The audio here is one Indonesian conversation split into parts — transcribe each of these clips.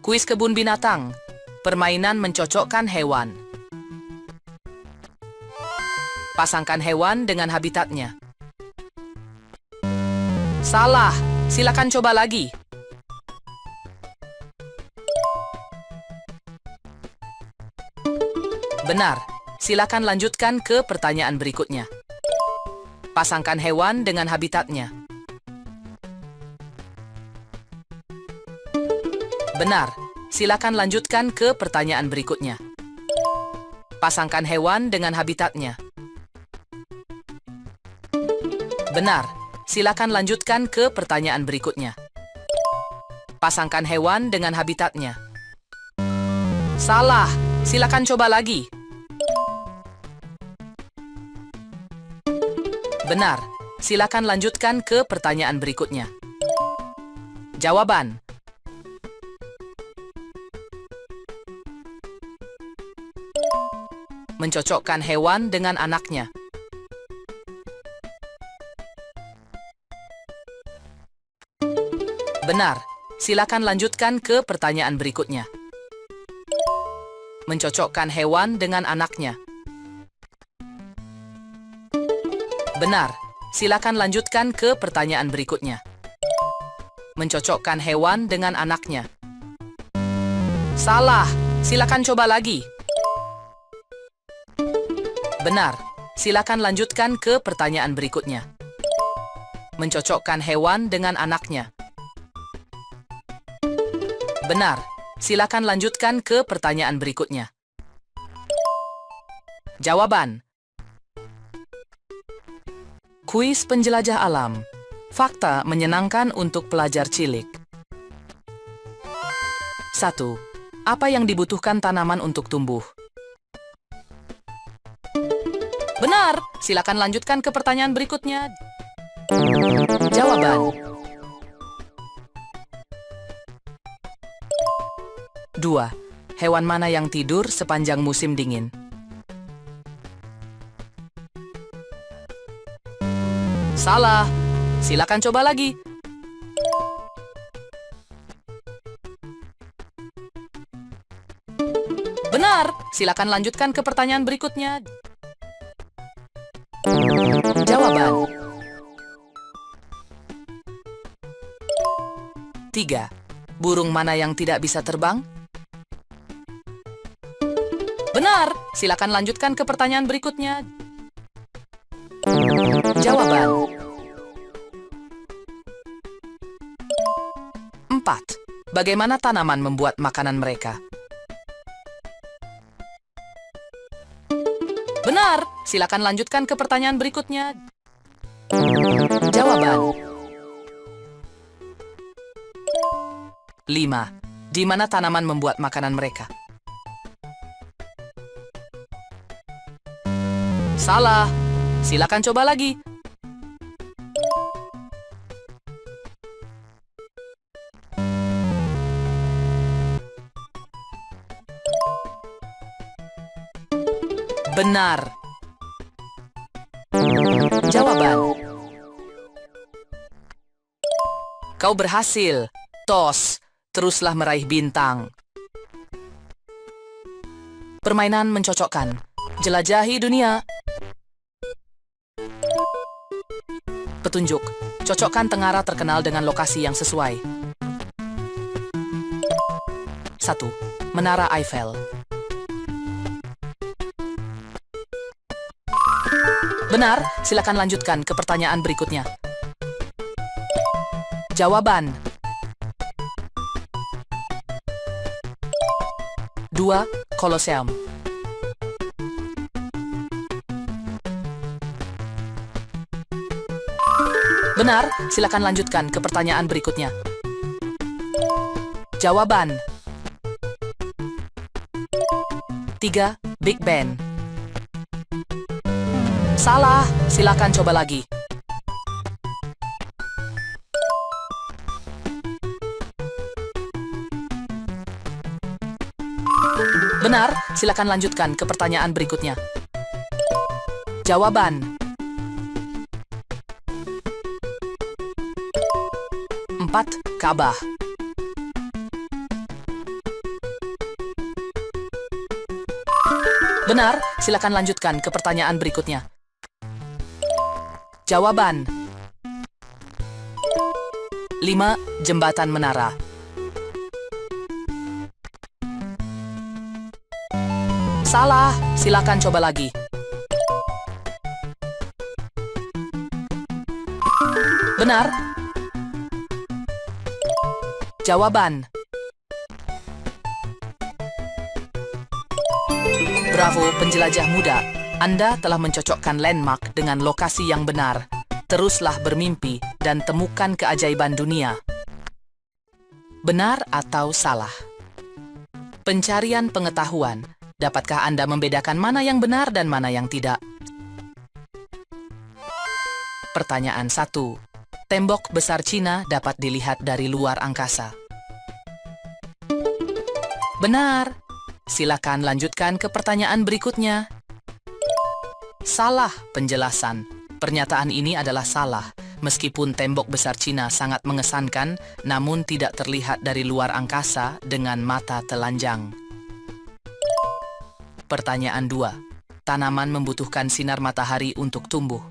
Kuis kebun binatang. Permainan mencocokkan hewan. Pasangkan hewan dengan habitatnya. Salah. Silakan coba lagi. Benar. Silakan lanjutkan ke pertanyaan berikutnya. Pasangkan hewan dengan habitatnya. Benar. Silakan lanjutkan ke pertanyaan berikutnya. Pasangkan hewan dengan habitatnya. Benar. Silakan lanjutkan ke pertanyaan berikutnya. Pasangkan hewan dengan habitatnya. Salah. Silakan coba lagi. Benar. Silakan lanjutkan ke pertanyaan berikutnya. Jawaban. Mencocokkan hewan dengan anaknya. Benar. Silakan lanjutkan ke pertanyaan berikutnya. Mencocokkan hewan dengan anaknya. Benar. Silakan lanjutkan ke pertanyaan berikutnya. Mencocokkan hewan dengan anaknya. Salah. Silakan coba lagi. Benar. Silakan lanjutkan ke pertanyaan berikutnya. Mencocokkan hewan dengan anaknya. Benar. Silakan lanjutkan ke pertanyaan berikutnya. Jawaban. Kuis penjelajah alam. Fakta menyenangkan untuk pelajar cilik. 1. Apa yang dibutuhkan tanaman untuk tumbuh? Benar. Silakan lanjutkan ke pertanyaan berikutnya. Jawaban. 2. Hewan mana yang tidur sepanjang musim dingin? Salah. Silakan coba lagi. Benar. Silakan lanjutkan ke pertanyaan berikutnya. Jawaban. 3. Burung mana yang tidak bisa terbang? Benar. Silakan lanjutkan ke pertanyaan berikutnya. Jawaban. 4. Bagaimana tanaman membuat makanan mereka? Benar. Silakan lanjutkan ke pertanyaan berikutnya. Jawaban. 5. Di mana tanaman membuat makanan mereka? Salah. Silakan coba lagi. Benar. Jawaban. Kau berhasil. Tos. Teruslah meraih bintang. Permainan mencocokkan. Jelajahi dunia. Petunjuk. Cocokkan tengara terkenal dengan lokasi yang sesuai. 1. Menara Eiffel. Benar. Silakan lanjutkan ke pertanyaan berikutnya. Jawaban. 2. Colosseum. Benar. Silakan lanjutkan ke pertanyaan berikutnya. Jawaban. 3. Big Ben. Salah. Silakan coba lagi. Benar. Silakan lanjutkan ke pertanyaan berikutnya. Jawaban. 4. Ka'bah. Benar, silakan lanjutkan ke pertanyaan berikutnya. Jawaban. 5. Jembatan menara. Salah, silakan coba lagi. Benar. Jawaban. Bravo, penjelajah muda. Anda telah mencocokkan landmark dengan lokasi yang benar. Teruslah bermimpi dan temukan keajaiban dunia. Benar atau salah? Pencarian pengetahuan. Dapatkah Anda membedakan mana yang benar dan mana yang tidak? Pertanyaan 1. Tembok besar Cina dapat dilihat dari luar angkasa. Benar. Silakan lanjutkan ke pertanyaan berikutnya. Salah penjelasan. Pernyataan ini adalah salah. Meskipun tembok besar Cina sangat mengesankan, namun tidak terlihat dari luar angkasa dengan mata telanjang. Pertanyaan 2. Tanaman membutuhkan sinar matahari untuk tumbuh.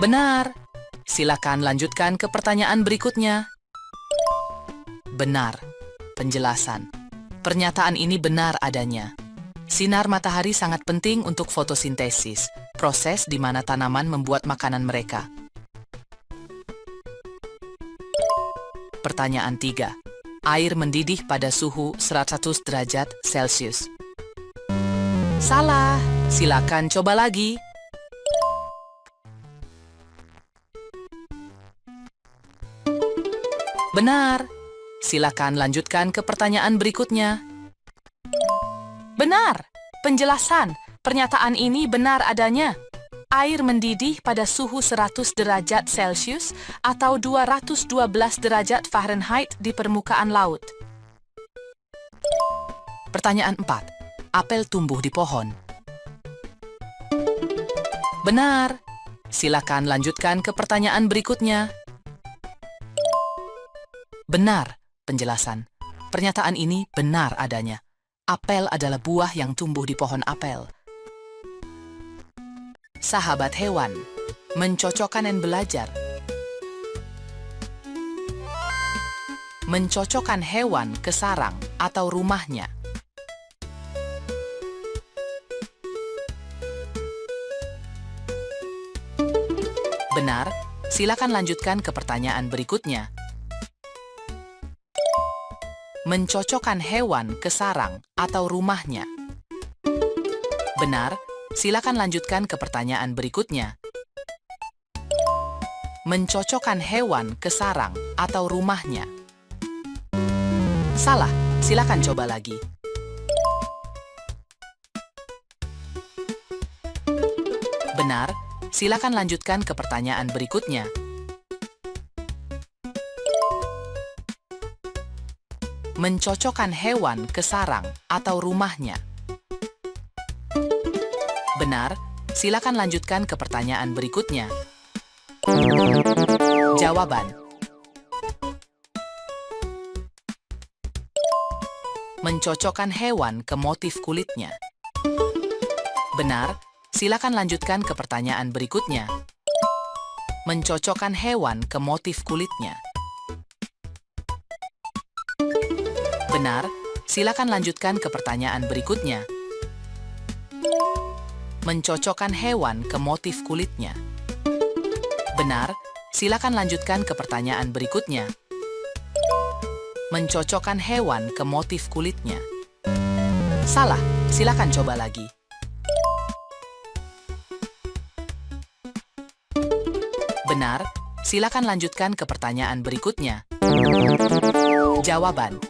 Benar. Silakan lanjutkan ke pertanyaan berikutnya. Benar. Penjelasan. Pernyataan ini benar adanya. Sinar matahari sangat penting untuk fotosintesis, proses di mana tanaman membuat makanan mereka. Pertanyaan 3. Air mendidih pada suhu 100 derajat Celcius. Salah. Silakan coba lagi. Benar. Silakan lanjutkan ke pertanyaan berikutnya. Benar. Penjelasan. Pernyataan ini benar adanya. Air mendidih pada suhu 100 derajat Celcius atau 212 derajat Fahrenheit di permukaan laut. Pertanyaan 4. Apel tumbuh di pohon. Benar. Silakan lanjutkan ke pertanyaan berikutnya. Benar. Penjelasan. Pernyataan ini benar adanya. Apel adalah buah yang tumbuh di pohon apel. Sahabat hewan, mencocokkan dan belajar. Mencocokkan hewan ke sarang atau rumahnya. Benar, silakan lanjutkan ke pertanyaan berikutnya. Mencocokkan hewan ke sarang atau rumahnya. Benar, silakan lanjutkan ke pertanyaan berikutnya. Mencocokkan hewan ke sarang atau rumahnya. Salah, silakan coba lagi. Benar, silakan lanjutkan ke pertanyaan berikutnya. Mencocokkan hewan ke sarang atau rumahnya. Benar, silakan lanjutkan ke pertanyaan berikutnya. Jawaban. Mencocokkan hewan ke motif kulitnya. Benar, silakan lanjutkan ke pertanyaan berikutnya. Mencocokkan hewan ke motif kulitnya. Benar, silakan lanjutkan ke pertanyaan berikutnya. Mencocokkan hewan ke motif kulitnya. Benar, silakan lanjutkan ke pertanyaan berikutnya. Mencocokkan hewan ke motif kulitnya. Salah, silakan coba lagi. Benar, silakan lanjutkan ke pertanyaan berikutnya. Jawaban.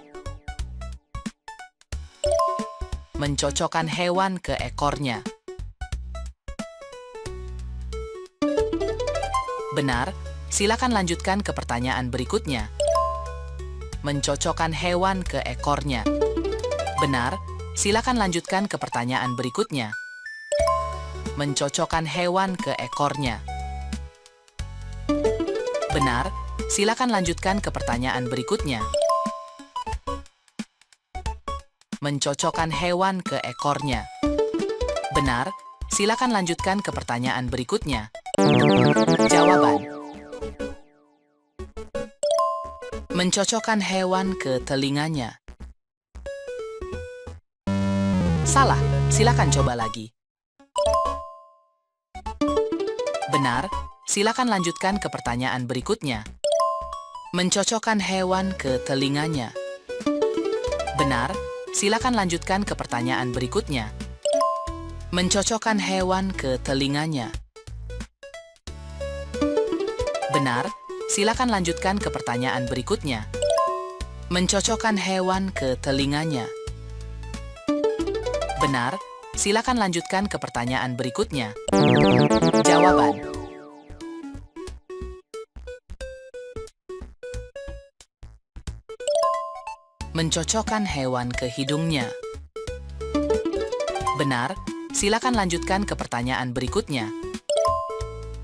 Mencocokkan hewan ke ekornya. Benar, silakan lanjutkan ke pertanyaan berikutnya. Mencocokkan hewan ke ekornya. Benar, silakan lanjutkan ke pertanyaan berikutnya. Mencocokkan hewan ke ekornya. Benar, silakan lanjutkan ke pertanyaan berikutnya. mencocokkan hewan ke ekornya. Benar, silakan lanjutkan ke pertanyaan berikutnya. Jawaban: mencocokkan hewan ke telinganya. Salah, silakan coba lagi. Benar, silakan lanjutkan ke pertanyaan berikutnya. Mencocokkan hewan ke telinganya. Benar, silakan lanjutkan ke pertanyaan berikutnya. Mencocokkan hewan ke telinganya. Benar, silakan lanjutkan ke pertanyaan berikutnya. Mencocokkan hewan ke telinganya. Benar, silakan lanjutkan ke pertanyaan berikutnya. Jawaban: mencocokkan hewan ke hidungnya. Benar, silakan lanjutkan ke pertanyaan berikutnya.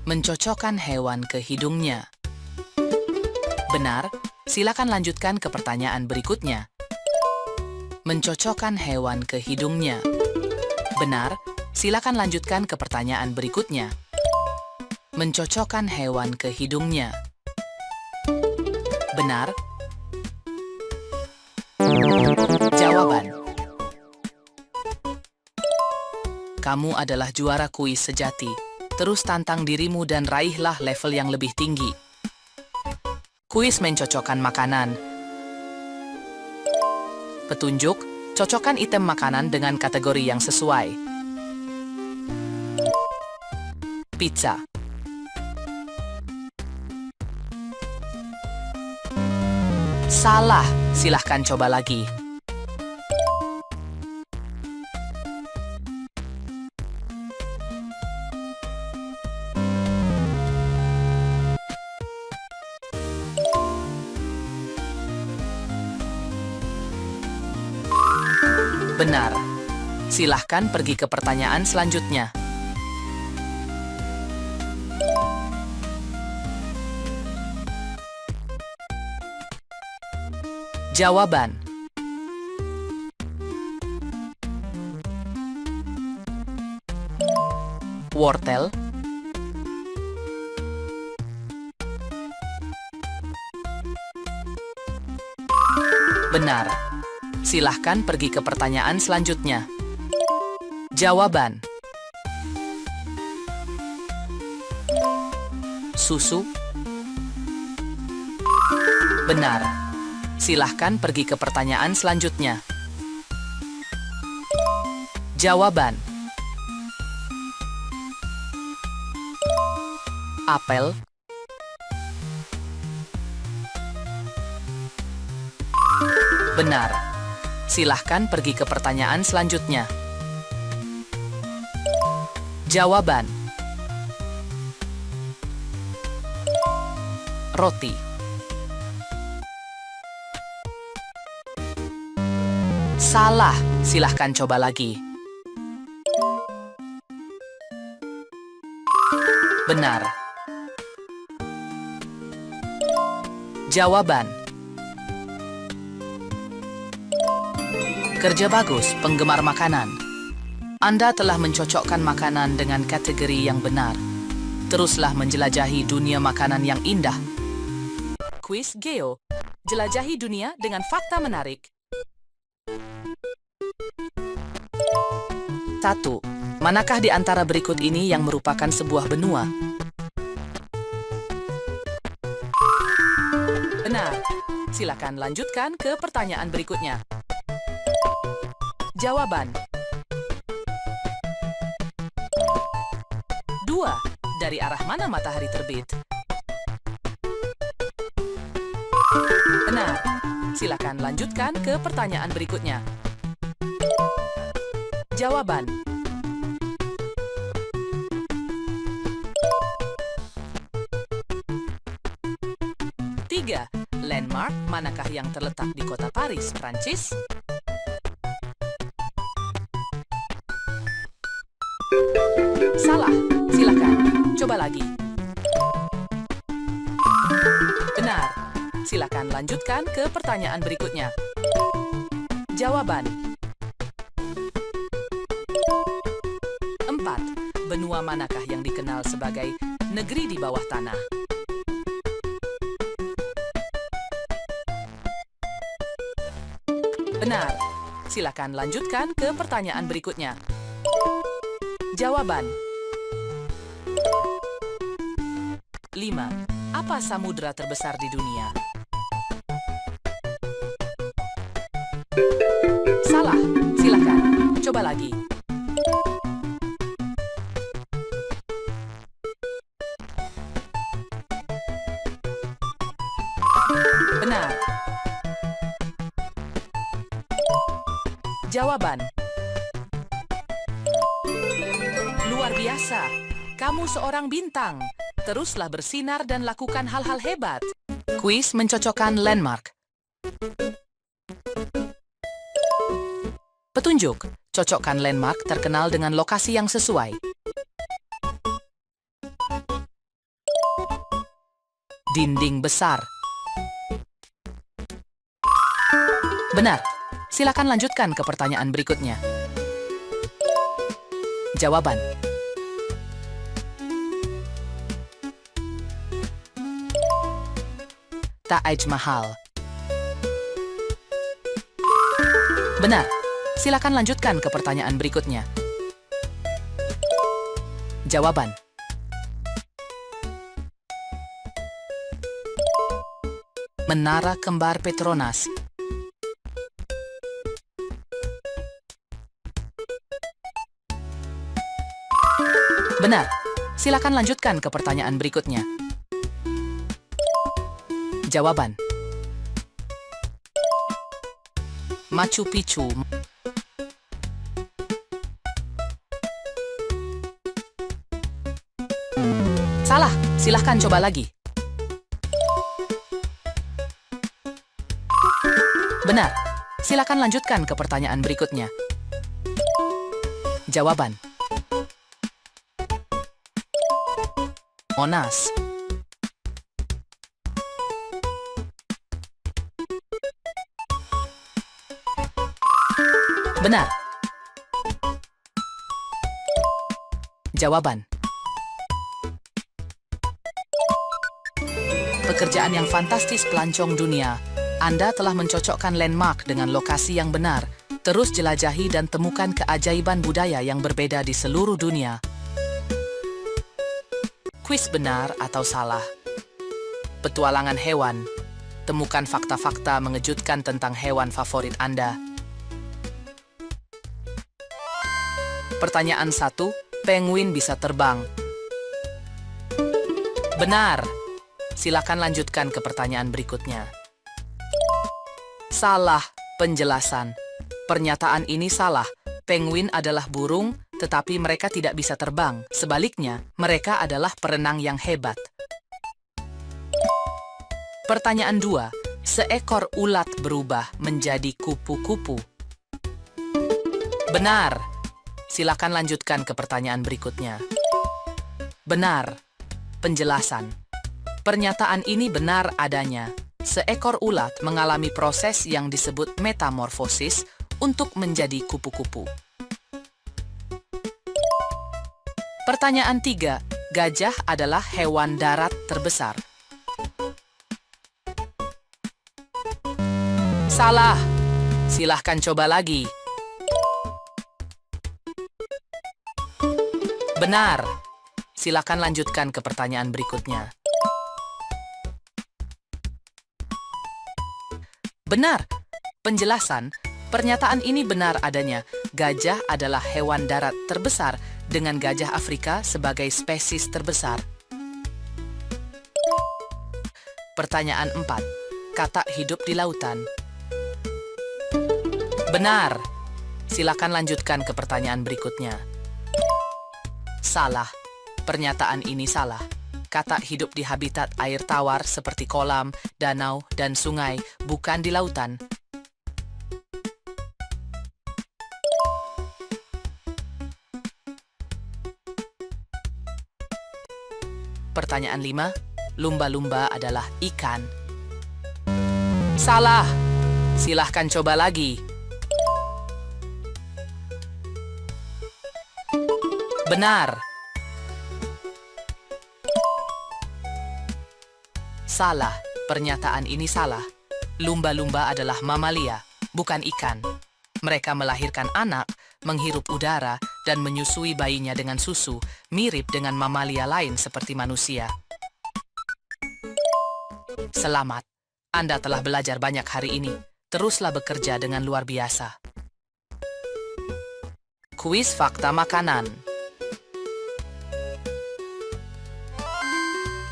Mencocokkan hewan ke hidungnya. Benar, silakan lanjutkan ke pertanyaan berikutnya. Mencocokkan hewan ke hidungnya. Benar, silakan lanjutkan ke pertanyaan berikutnya. Mencocokkan hewan ke hidungnya. Benar. Jawaban: kamu adalah juara kuis sejati. Terus tantang dirimu dan raihlah level yang lebih tinggi. Kuis mencocokkan makanan. Petunjuk: cocokkan item makanan dengan kategori yang sesuai. Pizza. Salah, silahkan coba lagi. Benar. Silahkan pergi ke pertanyaan selanjutnya. Jawaban: wortel. Benar. Silahkan pergi ke pertanyaan selanjutnya. Jawaban: susu. Benar. Silahkan pergi ke pertanyaan selanjutnya. Jawaban: apel. Benar. Silahkan pergi ke pertanyaan selanjutnya. Jawaban: roti. Salah, silahkan coba lagi. Benar. Jawaban: kerja bagus, penggemar makanan. Anda telah mencocokkan makanan dengan kategori yang benar. Teruslah menjelajahi dunia makanan yang indah. Kuis Geo. Jelajahi dunia dengan fakta menarik. 1. Manakah di antara berikut ini yang merupakan sebuah benua? Benar. Silakan lanjutkan ke pertanyaan berikutnya. Jawaban: 2. Dari arah mana matahari terbit? Benar. Silakan lanjutkan ke pertanyaan berikutnya. Jawaban: 3. Landmark manakah yang terletak di kota Paris, Prancis? Salah. Silakan. Coba lagi. Benar. Silakan lanjutkan ke pertanyaan berikutnya. Jawaban: Benua manakah yang dikenal sebagai negeri di bawah tanah? Benar. Silakan lanjutkan ke pertanyaan berikutnya. Jawaban. 5. Apa samudera terbesar di dunia? Salah. Silakan. Coba lagi. Benar. Jawaban. Luar biasa. Kamu seorang bintang. Teruslah bersinar dan lakukan hal-hal hebat. Kuis mencocokkan landmark. Petunjuk. Cocokkan landmark terkenal dengan lokasi yang sesuai. Dinding besar. Benar. Silakan lanjutkan ke pertanyaan berikutnya. Jawaban. Taj Mahal. Benar. Silakan lanjutkan ke pertanyaan berikutnya. Jawaban. Menara Kembar Petronas. Benar. Silakan lanjutkan ke pertanyaan berikutnya. Jawaban. Machu Picchu. Salah. Silahkan coba lagi. Benar. Silakan lanjutkan ke pertanyaan berikutnya. Jawaban. Monas. Benar. Jawaban. Pekerjaan yang fantastis pelancong dunia. Anda telah mencocokkan landmark dengan lokasi yang benar. Terus jelajahi dan temukan keajaiban budaya yang berbeda di seluruh dunia. Kuis benar atau salah. Petualangan hewan. Temukan fakta-fakta mengejutkan tentang hewan favorit Anda. Pertanyaan 1. Penguin bisa terbang. Benar. Silakan lanjutkan ke pertanyaan berikutnya. Salah penjelasan. Pernyataan ini salah. Penguin adalah burung, tetapi mereka tidak bisa terbang. Sebaliknya, mereka adalah perenang yang hebat. Pertanyaan 2. Seekor ulat berubah menjadi kupu-kupu. Benar. Silakan lanjutkan ke pertanyaan berikutnya. Benar. Penjelasan. Pernyataan ini benar adanya. Seekor ulat mengalami proses yang disebut metamorfosis untuk menjadi kupu-kupu. Pertanyaan 3. Gajah adalah hewan darat terbesar. Salah. Silahkan coba lagi. Benar. Silakan lanjutkan ke pertanyaan berikutnya. Benar. Penjelasan. Pernyataan ini benar adanya. Gajah adalah hewan darat terbesar dengan gajah Afrika sebagai spesies terbesar. Pertanyaan 4. Katak hidup di lautan. Benar. Silakan lanjutkan ke pertanyaan berikutnya. Salah. Pernyataan ini salah. Katak hidup di habitat air tawar seperti kolam, danau, dan sungai, bukan di lautan. Pertanyaan 5. Lumba-lumba adalah ikan. Salah. Silahkan coba lagi. Benar. Salah, pernyataan ini salah. Lumba-lumba adalah mamalia, bukan ikan. Mereka melahirkan anak, menghirup udara, dan menyusui bayinya dengan susu, mirip dengan mamalia lain seperti manusia. Selamat, Anda telah belajar banyak hari ini. Teruslah bekerja dengan luar biasa. Kuis fakta makanan.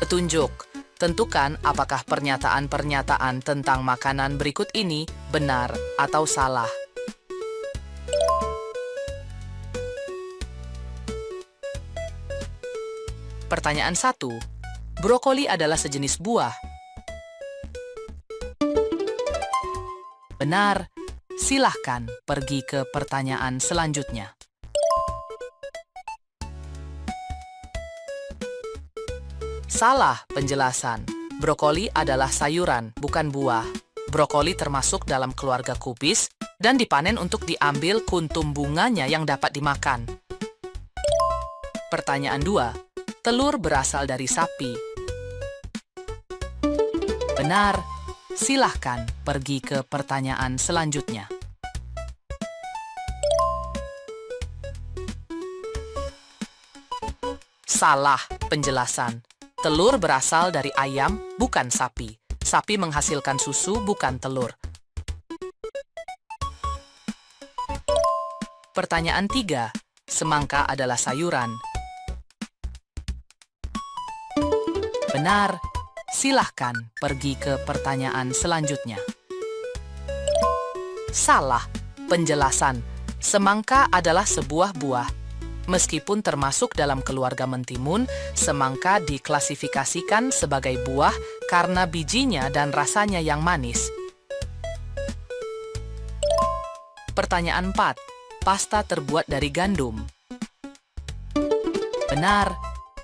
Petunjuk. Tentukan apakah pernyataan-pernyataan tentang makanan berikut ini benar atau salah. Pertanyaan 1. Brokoli adalah sejenis buah. Benar. Silahkan pergi ke pertanyaan selanjutnya. Salah penjelasan. Brokoli adalah sayuran, bukan buah. Brokoli termasuk dalam keluarga kubis dan dipanen untuk diambil kuntum bunganya yang dapat dimakan. Pertanyaan 2. Telur berasal dari sapi. Benar. Silahkan pergi ke pertanyaan selanjutnya. Salah penjelasan. Telur berasal dari ayam, bukan sapi. Sapi menghasilkan susu, bukan telur. Pertanyaan 3. Semangka adalah sayuran. Benar. Silahkan pergi ke pertanyaan selanjutnya. Salah penjelasan. Semangka adalah sebuah buah. Meskipun termasuk dalam keluarga mentimun, semangka diklasifikasikan sebagai buah karena bijinya dan rasanya yang manis. Pertanyaan 4. Pasta terbuat dari gandum. Benar.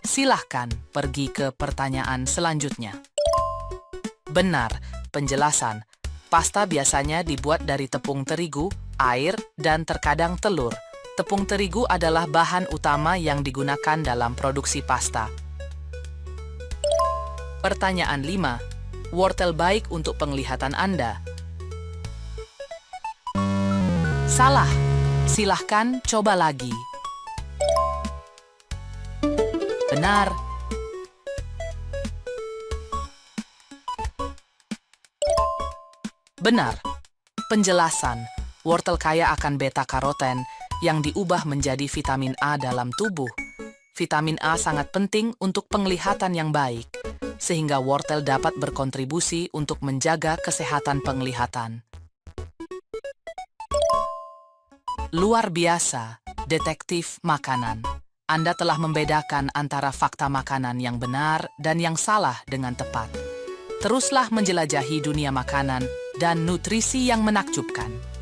Silahkan pergi ke pertanyaan selanjutnya. Benar penjelasan. Pasta biasanya dibuat dari tepung terigu, air, dan terkadang telur. Tepung terigu adalah bahan utama yang digunakan dalam produksi pasta. Pertanyaan 5. Wortel baik untuk penglihatan Anda. Salah. Silahkan coba lagi. Benar. Benar. Penjelasan. Wortel kaya akan beta-karoten yang diubah menjadi vitamin A dalam tubuh. Vitamin A sangat penting untuk penglihatan yang baik, sehingga wortel dapat berkontribusi untuk menjaga kesehatan penglihatan. Luar biasa, detektif makanan. Anda telah membedakan antara fakta makanan yang benar dan yang salah dengan tepat. Teruslah menjelajahi dunia makanan dan nutrisi yang menakjubkan.